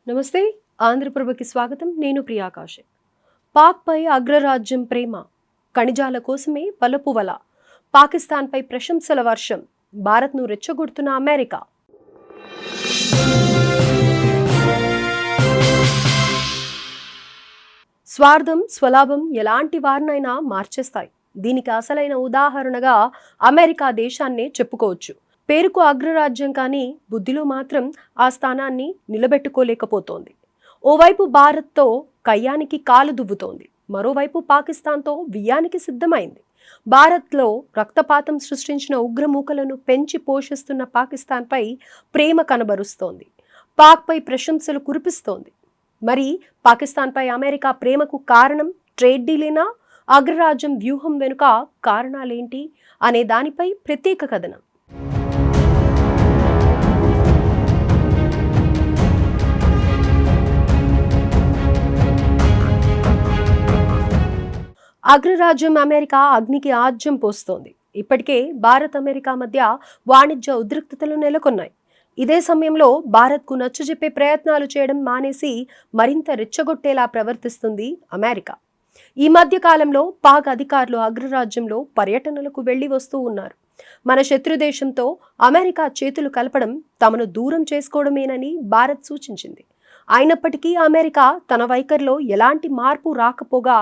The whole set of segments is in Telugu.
నమస్తే ఆంధ్రప్రభకి స్వాగతం. నేను ప్రియా కౌశిక్. పాక్పై అగ్రరాజ్యం ప్రేమ, ఖనిజాల కోసమే వలపు వల, పాకిస్తాన్పై ప్రశంసల వర్షం, భారత్ను రెచ్చగొడుతున్న అమెరికా. స్వార్థం స్వలాభం ఎలాంటి వారినైనా మార్చేస్తాయి. దీనికి అసలైన ఉదాహరణగా అమెరికా దేశాన్నే చెప్పుకోవచ్చు. పేరుకు అగ్రరాజ్యం కానీ బుద్ధిలో మాత్రం ఆ స్థానాన్ని నిలబెట్టుకోలేకపోతోంది. ఓవైపు భారత్తో కయ్యానికి కాలు దువ్వుతోంది, మరోవైపు పాకిస్తాన్తో వియ్యానికి సిద్ధమైంది. భారత్లో రక్తపాతం సృష్టించిన ఉగ్రమూకలను పెంచి పోషిస్తున్న పాకిస్తాన్పై ప్రేమ కనబరుస్తోంది, పాక్పై ప్రశంసలు కురిపిస్తోంది. మరి పాకిస్తాన్పై అమెరికా ప్రేమకు కారణం ట్రేడ్ డీలేనా, అగ్రరాజ్యం వ్యూహం వెనుక కారణాలేంటి అనే దానిపై ప్రత్యేక కథనం. అగ్రరాజ్యం అమెరికా అగ్నికి ఆజ్యం పోస్తోంది. ఇప్పటికే భారత్ అమెరికా మధ్య వాణిజ్య ఉద్రిక్తతలు నెలకొన్నాయి. ఇదే సమయంలో భారత్కు నచ్చజెప్పే ప్రయత్నాలు చేయడం మానేసి మరింత రెచ్చగొట్టేలా ప్రవర్తిస్తుంది అమెరికా. ఈ మధ్య కాలంలో పాక్ అధికారులు అగ్రరాజ్యంలో పర్యటనలకు వెళ్లి వస్తూ ఉన్నారు. మన శత్రుదేశంతో అమెరికా చేతులు కలపడం తమను దూరం చేసుకోవడమేనని భారత్ సూచించింది. అయినప్పటికీ అమెరికా తన వైఖరిలో ఎలాంటి మార్పు రాకపోగా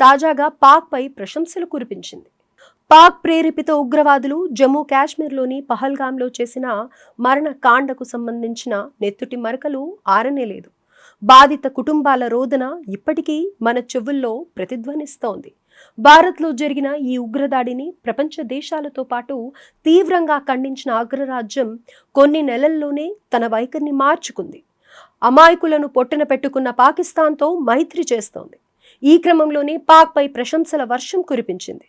తాజాగా పాక్పై ప్రశంసలు కురిపించింది. పాక్ ప్రేరేపిత ఉగ్రవాదులు జమ్మూ కాశ్మీర్లోని పహల్గాంలో చేసిన మరణ కాండకు సంబంధించిన నెత్తుటి మరకలు ఆరనేలేదు. బాధిత కుటుంబాల రోదన ఇప్పటికీ మన చెవుల్లో ప్రతిధ్వనిస్తోంది. భారత్లో జరిగిన ఈ ఉగ్రదాడిని ప్రపంచ దేశాలతో పాటు తీవ్రంగా ఖండించిన అగ్రరాజ్యం కొన్ని నెలల్లోనే తన వైఖరిని మార్చుకుంది. అమాయకులను పొట్టన పెట్టుకున్న పాకిస్తాన్తో మైత్రి చేస్తోంది. ఈ క్రమంలోనే పాక్పై ప్రశంసల వర్షం కురిపించింది.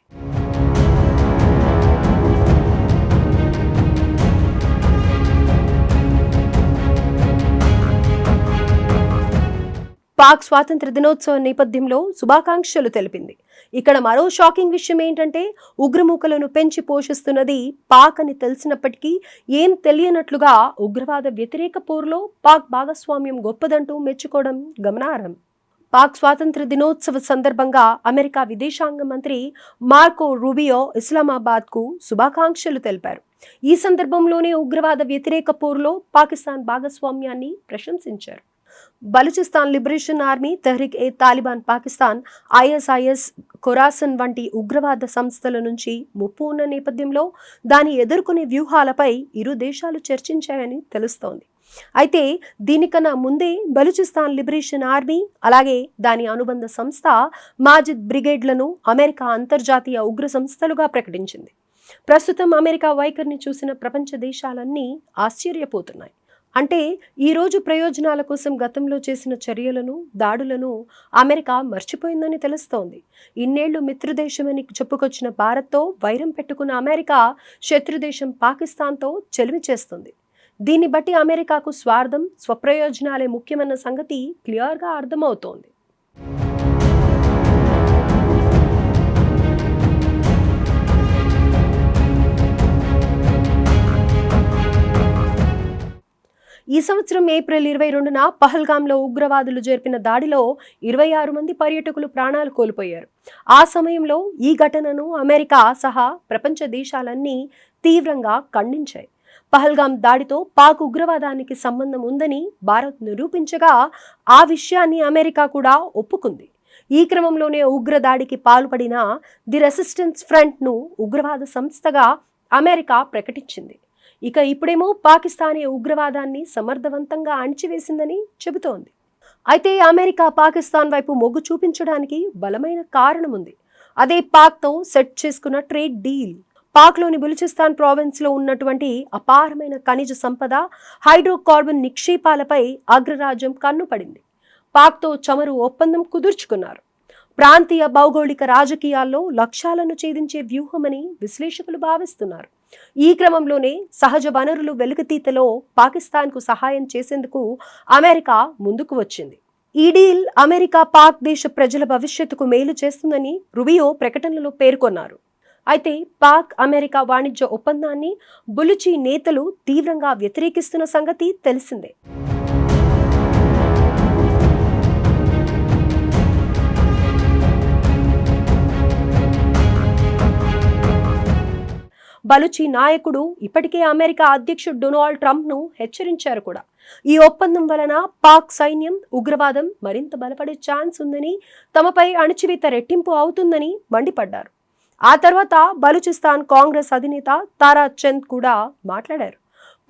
పాక్ స్వాతంత్ర దినోత్సవ నేపథ్యంలో శుభాకాంక్షలు తెలిపింది. ఇక్కడ మరో షాకింగ్ విషయం ఏంటంటే, ఉగ్రమూకలను పెంచి పోషిస్తున్నది పాక్ అని తెలిసినప్పటికీ ఏం తెలియనట్లుగా ఉగ్రవాద వ్యతిరేక పోరులో పాక్ భాగస్వామ్యం గొప్పదంటూ మెచ్చుకోవడం గమనార్హం. పాక్ స్వాతంత్ర దినోత్సవ సందర్భంగా అమెరికా విదేశాంగ మంత్రి మార్కో రూబియో ఇస్లామాబాద్కు శుభాకాంక్షలు తెలిపారు. ఈ సందర్భంలోనే ఉగ్రవాద వ్యతిరేక పోరులో పాకిస్తాన్ భాగస్వామ్యాన్ని ప్రశంసించారు. బలూచిస్తాన్ లిబరేషన్ ఆర్మీ, తెహ్రీక్ ఏ తాలిబాన్ పాకిస్తాన్, ఐఎస్ఐఎస్, ఖొరాసన్ వంటి ఉగ్రవాద సంస్థల నుంచి ముప్పు ఉన్న నేపథ్యంలో దాన్ని ఎదుర్కొనే వ్యూహాలపై ఇరు దేశాలు చర్చించాయని తెలుస్తోంది. అయితే దీనికన్నా ముందే బలూచిస్తాన్ లిబరేషన్ ఆర్మీ అలాగే దాని అనుబంధ సంస్థ మాజిద్ బ్రిగేడ్లను అమెరికా అంతర్జాతీయ ఉగ్ర సంస్థలుగా ప్రకటించింది. ప్రస్తుతం అమెరికా వైఖరిని చూసిన ప్రపంచ దేశాలన్నీ ఆశ్చర్యపోతున్నాయి. అంటే ఈరోజు ప్రయోజనాల కోసం గతంలో చేసిన చర్యలను, దాడులను అమెరికా మర్చిపోయిందని తెలుస్తోంది. ఇన్నేళ్లు మిత్రదేశమని చెప్పుకొచ్చిన భారత్తో వైరం పెట్టుకున్న అమెరికా శత్రుదేశం పాకిస్తాన్తో చెలిమి చేస్తుంది. దీన్ని బట్టి అమెరికాకు స్వార్థం, స్వప్రయోజనాలే ముఖ్యమన్న సంగతి క్లియర్గా అర్థమవుతోంది. ఈ సంవత్సరం ఏప్రిల్ 22న పహల్గాంలో ఉగ్రవాదులు జరిపిన దాడిలో 26 మంది పర్యాటకులు ప్రాణాలు కోల్పోయారు. ఆ సమయంలో ఈ ఘటనను అమెరికా సహా ప్రపంచ దేశాలన్నీ తీవ్రంగా ఖండించాయి. పహల్గాం దాడితో పాక్ ఉగ్రవాదానికి సంబంధం ఉందని భారత్ నిరూపించగా ఆ విషయాన్ని అమెరికా కూడా ఒప్పుకుంది. ఈ క్రమంలోనే ఉగ్రదాడికి పాల్పడిన ది రెసిస్టెన్స్ ఫ్రంట్ను ఉగ్రవాద సంస్థగా అమెరికా ప్రకటించింది. ఇక ఇప్పుడేమో పాకిస్తానీ ఉగ్రవాదాన్ని సమర్థవంతంగా అణిచివేసిందని చెబుతోంది. అయితే అమెరికా పాకిస్తాన్ వైపు మొగ్గు చూపించడానికి బలమైన కారణం ఉంది. అదే పాక్తో సెట్ చేసుకున్న ట్రేడ్ డీల్. పాక్లోని బలూచిస్తాన్ ప్రావిన్స్లో ఉన్నటువంటి అపారమైన ఖనిజ సంపద, హైడ్రోకార్బన్ నిక్షేపాలపై అగ్రరాజ్యం కన్నుపడింది. పాక్తో చమురు ఒప్పందం కుదుర్చుకున్నారు. ప్రాంతీయ భౌగోళిక రాజకీయాల్లో లక్ష్యాలను ఛేదించే వ్యూహమని విశ్లేషకులు భావిస్తున్నారు. ఈ క్రమంలోనే సహజ వనరులు వెలుగుతీతలో పాకిస్తాన్కు సహాయం చేసేందుకు అమెరికా ముందుకు వచ్చింది. ఈ డీల్ అమెరికా పాక్ దేశ ప్రజల భవిష్యత్తుకు మేలు చేస్తుందని రుబియో ప్రకటనలో పేర్కొన్నారు. అయితే పాక్ అమెరికా వాణిజ్య ఒప్పందాన్ని బులుచి నేతలు తీవ్రంగా వ్యతిరేకిస్తున్న సంగతి తెలిసిందే. బలుచి నాయకుడు ఇప్పటికే అమెరికా అధ్యక్షుడు డొనాల్డ్ ట్రంప్ను హెచ్చరించారు కూడా. ఈ ఒప్పందం వలన పాక్ సైన్యం ఉగ్రవాదం మరింత బలపడే ఛాన్స్ ఉందని, తమపై అణచివేత రెట్టింపు అవుతుందని మండిపడ్డారు. ఆ తర్వాత బలూచిస్తాన్ కాంగ్రెస్ అధినేత తారా చంద్ కూడా మాట్లాడారు.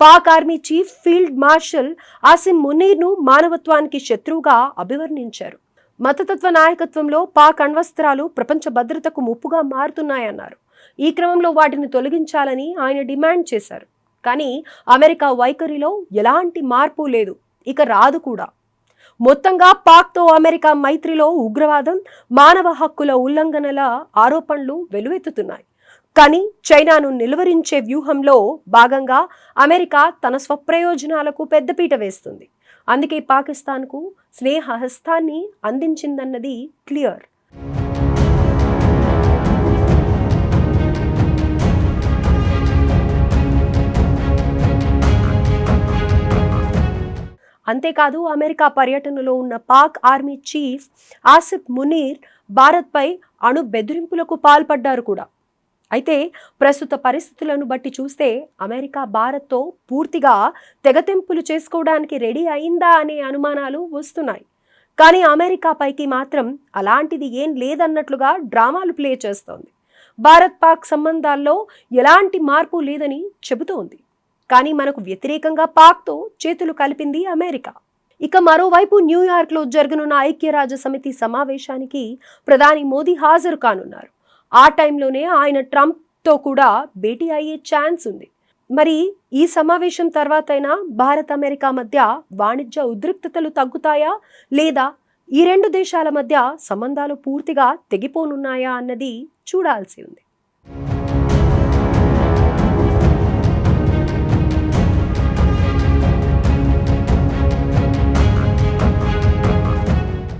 Pak army chief field marshal Asim మునీర్ను మానవత్వానికి శత్రువుగా అభివర్ణించారు. మతతత్వ నాయకత్వంలో పాక్ అణ్వస్త్రాలు ప్రపంచ భద్రతకు ముప్పుగా మారుతున్నాయన్నారు. ఈ క్రమంలో వాటిని తొలగించాలని ఆయన డిమాండ్ చేశారు. కానీ అమెరికా వైఖరిలో ఎలాంటి మార్పు లేదు, ఇక రాదు కూడా. మొత్తంగా పాక్తో అమెరికా మైత్రిలో ఉగ్రవాదం, మానవ హక్కుల ఉల్లంఘనల ఆరోపణలు వెలువెత్తుతున్నాయి. కానీ చైనాను నిలువరించే వ్యూహంలో భాగంగా అమెరికా తన స్వప్రయోజనాలకు పెద్దపీట వేస్తుంది. అందుకే పాకిస్తాన్కు స్నేహహస్తాన్ని అందించిందన్నది క్లియర్. అంతేకాదు, అమెరికా పర్యటనలో ఉన్న పాక్ ఆర్మీ చీఫ్ ఆసిఫ్ మునీర్ భారత్పై అణు బెదిరింపులకు పాల్పడ్డారు కూడా. అయితే ప్రస్తుత పరిస్థితులను బట్టి చూస్తే అమెరికా భారత్తో పూర్తిగా తెగతెంపులు చేసుకోవడానికి రెడీ అయిందా అనే అనుమానాలు వస్తున్నాయి. కానీ అమెరికా పైకి మాత్రం అలాంటిది ఏం లేదన్నట్లుగా డ్రామాలు ప్లే చేస్తోంది. భారత్ పాక్ సంబంధాల్లో ఎలాంటి మార్పు లేదని చెబుతోంది. కానీ మనకు వ్యతిరేకంగా పాక్తో చేతులు కలిపింది అమెరికా. ఇక మరోవైపు న్యూయార్క్లో జరగనున్న ఐక్యరాజ్య సమితి సమావేశానికి ప్రధాని మోదీ హాజరు కానున్నారు. ఆ టైంలోనే ఆయన ట్రంప్తో కూడా భేటీ అయ్యే ఛాన్స్ ఉంది. మరి ఈ సమావేశం తర్వాతైనా భారత్ అమెరికా మధ్య వాణిజ్య ఉద్రిక్తతలు తగ్గుతాయా, లేదా ఈ రెండు దేశాల మధ్య సంబంధాలు పూర్తిగా తెగిపోనున్నాయా అన్నది చూడాల్సి ఉంది.